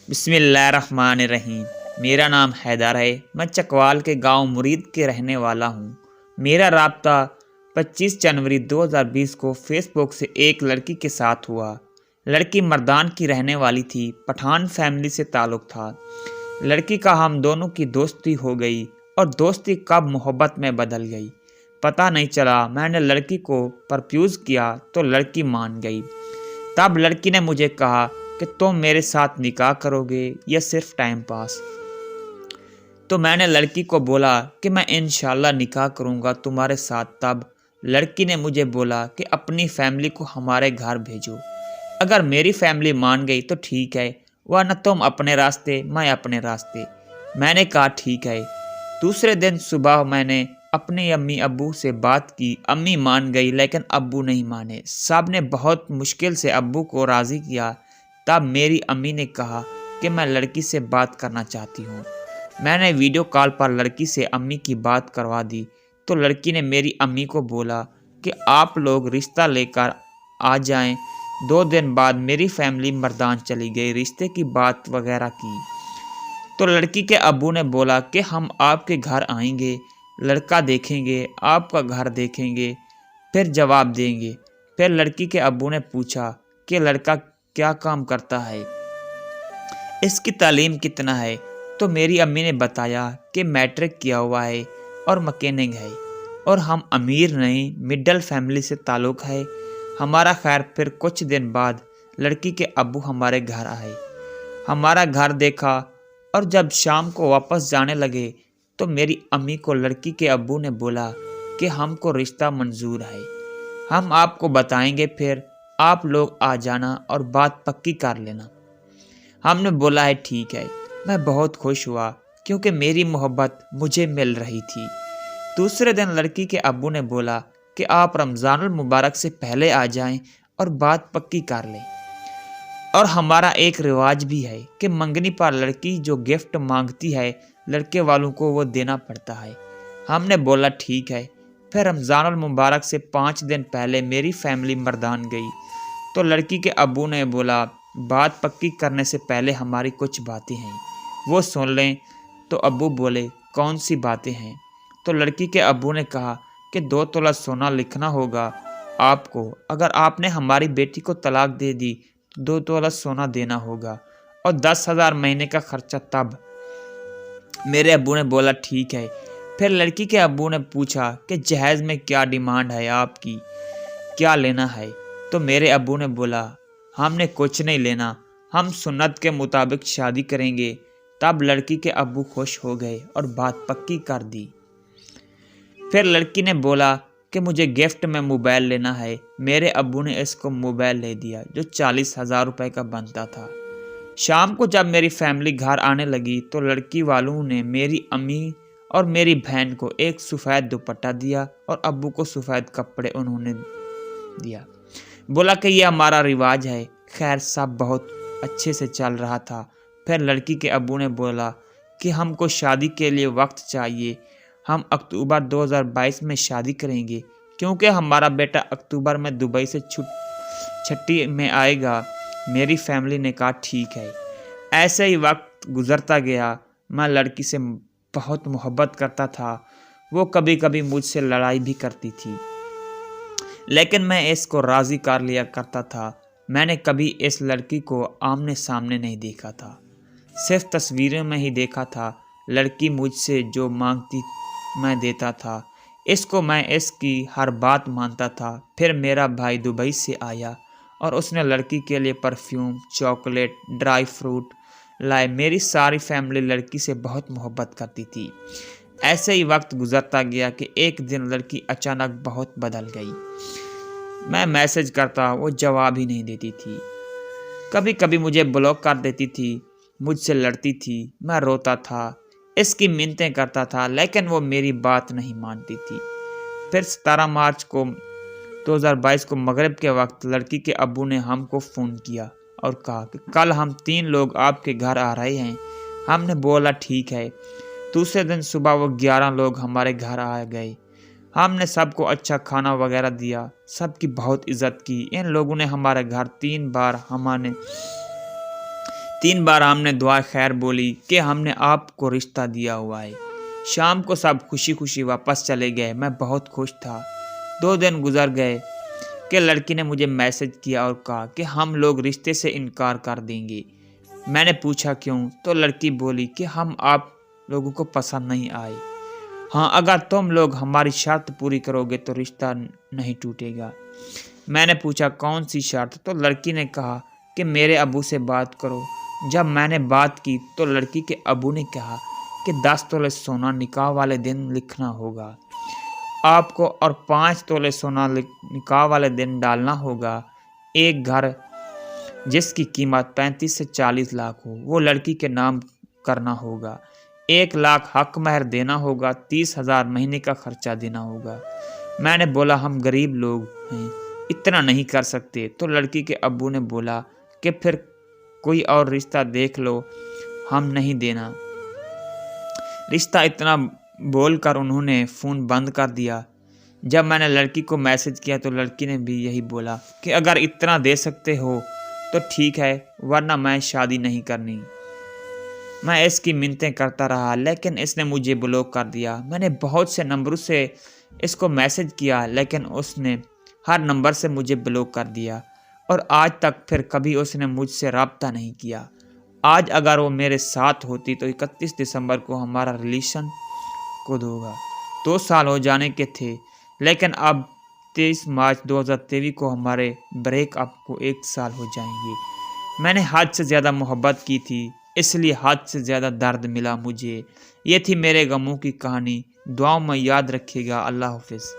بسم اللہ الرحمن الرحیم۔ میرا نام حیدر ہے۔ میں چکوال کے گاؤں مرید کے رہنے والا ہوں۔ میرا رابطہ 25 جنوری 2020 کو فیس بک سے ایک لڑکی کے ساتھ ہوا۔ لڑکی مردان کی رہنے والی تھی، پٹھان فیملی سے تعلق تھا۔ لڑکی کا ہم دونوں کی دوستی ہو گئی اور دوستی کب محبت میں بدل گئی پتہ نہیں چلا۔ میں نے لڑکی کو پرپوز کیا تو لڑکی مان گئی۔ تب لڑکی نے مجھے کہا کہ تم میرے ساتھ نکاح کرو گے یا صرف ٹائم پاس؟ تو میں نے لڑکی کو بولا کہ میں انشاءاللہ نکاح کروں گا تمہارے ساتھ۔ تب لڑکی نے مجھے بولا کہ اپنی فیملی کو ہمارے گھر بھیجو، اگر میری فیملی مان گئی تو ٹھیک ہے، ورنہ تم اپنے راستے میں اپنے راستے۔ میں نے کہا ٹھیک ہے۔ دوسرے دن صبح میں نے اپنے امی ابو سے بات کی۔ امی مان گئی لیکن ابو نہیں مانے۔ سب نے بہت مشکل سے ابو کو راضی کیا۔ تب میری امی نے کہا کہ میں لڑکی سے بات کرنا چاہتی ہوں۔ میں نے ویڈیو کال پر لڑکی سے امی کی بات کروا دی تو لڑکی نے میری امی کو بولا کہ آپ لوگ رشتہ لے کر آ جائیں۔ 2 دن بعد میری فیملی مردان چلی گئی، رشتے کی بات وغیرہ کی تو لڑکی کے ابو نے بولا کہ ہم آپ کے گھر آئیں گے، لڑکا دیکھیں گے، آپ کا گھر دیکھیں گے، پھر جواب دیں گے۔ پھر لڑکی کے ابو نے پوچھا کہ لڑکا کیا کام کرتا ہے، اس کی تعلیم کتنا ہے؟ تو میری امی نے بتایا کہ میٹرک کیا ہوا ہے اور مکینک ہے، اور ہم امیر نہیں، مڈل فیملی سے تعلق ہے ہمارا۔ خیر پھر کچھ دن بعد لڑکی کے ابو ہمارے گھر آئے، ہمارا گھر دیکھا، اور جب شام کو واپس جانے لگے تو میری امی کو لڑکی کے ابو نے بولا کہ ہم کو رشتہ منظور ہے، ہم آپ کو بتائیں گے، پھر آپ لوگ آ جانا اور بات پکی کر لینا۔ ہم نے بولا ہے ٹھیک ہے۔ میں بہت خوش ہوا کیونکہ میری محبت مجھے مل رہی تھی۔ دوسرے دن لڑکی کے ابو نے بولا کہ آپ رمضان المبارک سے پہلے آ جائیں اور بات پکی کر لیں، اور ہمارا ایک رواج بھی ہے کہ منگنی پر لڑکی جو گفٹ مانگتی ہے لڑکے والوں کو وہ دینا پڑتا ہے۔ ہم نے بولا ٹھیک ہے۔ پھر رمضان المبارک سے 5 دن پہلے میری فیملی مردان گئی تو لڑکی کے ابو نے بولا بات پکی کرنے سے پہلے ہماری کچھ باتیں ہیں، وہ سن لیں۔ تو ابو بولے کون سی باتیں ہیں؟ تو لڑکی کے ابو نے کہا کہ 2 تولہ سونا لکھنا ہوگا آپ کو، اگر آپ نے ہماری بیٹی کو طلاق دے دی تو 2 تولہ سونا دینا ہوگا، اور 10,000 مہینے کا خرچہ۔ تب میرے ابو نے بولا ٹھیک ہے۔ پھر لڑکی کے ابو نے پوچھا کہ جہیز میں کیا ڈیمانڈ ہے آپ کی، کیا لینا ہے؟ تو میرے ابو نے بولا ہم نے کچھ نہیں لینا، ہم سنت کے مطابق شادی کریں گے۔ تب لڑکی کے ابو خوش ہو گئے اور بات پکی کر دی۔ پھر لڑکی نے بولا کہ مجھے گفٹ میں موبائل لینا ہے۔ میرے ابو نے اس کو موبائل لے دیا جو 40,000 روپے کا بنتا تھا۔ شام کو جب میری فیملی گھر آنے لگی تو لڑکی والوں نے میری امی اور میری بہن کو ایک سفید دوپٹہ دیا اور ابو کو سفید کپڑے انہوں نے دیا، بولا کہ یہ ہمارا رواج ہے۔ خیر سب بہت اچھے سے چل رہا تھا۔ پھر لڑکی کے ابو نے بولا کہ ہم کو شادی کے لیے وقت چاہیے، ہم اکتوبر 2022 میں شادی کریں گے کیونکہ ہمارا بیٹا اکتوبر میں دبئی سے چھٹی میں آئے گا۔ میری فیملی نے کہا ٹھیک ہے۔ ایسے ہی وقت گزرتا گیا۔ میں لڑکی سے بہت محبت کرتا تھا، وہ کبھی کبھی مجھ سے لڑائی بھی کرتی تھی لیکن میں اس کو راضی کر لیا کرتا تھا۔ میں نے کبھی اس لڑکی کو آمنے سامنے نہیں دیکھا تھا، صرف تصویروں میں ہی دیکھا تھا۔ لڑکی مجھ سے جو مانگتی میں دیتا تھا، اس کو میں اس کی ہر بات مانتا تھا۔ پھر میرا بھائی دبئی سے آیا اور اس نے لڑکی کے لیے پرفیوم، چاکلیٹ، ڈرائی فروٹ لائے۔ میری ساری فیملی لڑکی سے بہت محبت کرتی تھی۔ ایسے ہی وقت گزرتا گیا کہ ایک دن لڑکی اچانک بہت بدل گئی۔ میں میسج کرتا وہ جواب ہی نہیں دیتی تھی، کبھی کبھی مجھے بلاک کر دیتی تھی، مجھ سے لڑتی تھی۔ میں روتا تھا، اس کی منتیں کرتا تھا لیکن وہ میری بات نہیں مانتی تھی۔ پھر 17 مارچ 2022 کو مغرب کے وقت لڑکی کے ابو نے ہم کو فون کیا اور کہا کہ کل ہم 3 لوگ آپ کے گھر آ رہے ہیں۔ ہم نے بولا ٹھیک ہے۔ دوسرے دن صبح وہ 11 لوگ ہمارے گھر آ گئے۔ ہم نے سب کو اچھا کھانا وغیرہ دیا، سب کی بہت عزت کی۔ ان لوگوں نے ہمارے گھر 3 3 بار ہم نے دعا خیر بولی کہ ہم نے آپ کو رشتہ دیا ہوا ہے۔ شام کو سب خوشی خوشی واپس چلے گئے۔ میں بہت خوش تھا۔ 2 دن گزر گئے کہ لڑکی نے مجھے میسج کیا اور کہا کہ ہم لوگ رشتے سے انکار کر دیں گے۔ میں نے پوچھا کیوں؟ تو لڑکی بولی کہ ہم آپ لوگوں کو پسند نہیں آئے۔ ہاں، اگر تم لوگ ہماری شرط پوری کرو گے تو رشتہ نہیں ٹوٹے گا۔ میں نے پوچھا کون سی شرط؟ تو لڑکی نے کہا کہ میرے ابو سے بات کرو۔ جب میں نے بات کی تو لڑکی کے ابو نے کہا کہ 10 تولے سونا نکاح والے دن لکھنا ہوگا آپ کو اور 5 تولے سونا نکاح والے دن ڈالنا ہوگا۔ ایک گھر جس کی قیمت 35 سے 40 لاکھ ہو وہ لڑکی کے نام کرنا ہوگا۔ 1 لاکھ حق مہر دینا ہوگا۔ 30,000 مہینے کا خرچہ دینا ہوگا۔ میں نے بولا ہم غریب لوگ ہیں، اتنا نہیں کر سکتے۔ تو لڑکی کے ابو نے بولا کہ پھر کوئی اور رشتہ دیکھ لو، ہم نہیں دینا رشتہ۔ اتنا بول کر انہوں نے فون بند کر دیا۔ جب میں نے لڑکی کو میسج کیا تو لڑکی نے بھی یہی بولا کہ اگر اتنا دے سکتے ہو تو ٹھیک ہے، ورنہ میں شادی نہیں کرنی۔ میں اس کی منتیں کرتا رہا لیکن اس نے مجھے بلاک کر دیا۔ میں نے بہت سے نمبروں سے اس کو میسج کیا لیکن اس نے ہر نمبر سے مجھے بلاک کر دیا اور آج تک پھر کبھی اس نے مجھ سے رابطہ نہیں کیا۔ آج اگر وہ میرے ساتھ ہوتی تو 31 دسمبر کو ہمارا ریلیشن کو ہوگا 2 سال ہو جانے کے تھے، لیکن اب 23 مارچ 2023 کو ہمارے بریک اپ کو 1 سال ہو جائیں گے۔ میں نے حد سے زیادہ محبت کی تھی، اس لیے حد سے زیادہ درد ملا مجھے۔ یہ تھی میرے غموں کی کہانی۔ دعاؤں میں یاد رکھیے گا۔ اللہ حافظ۔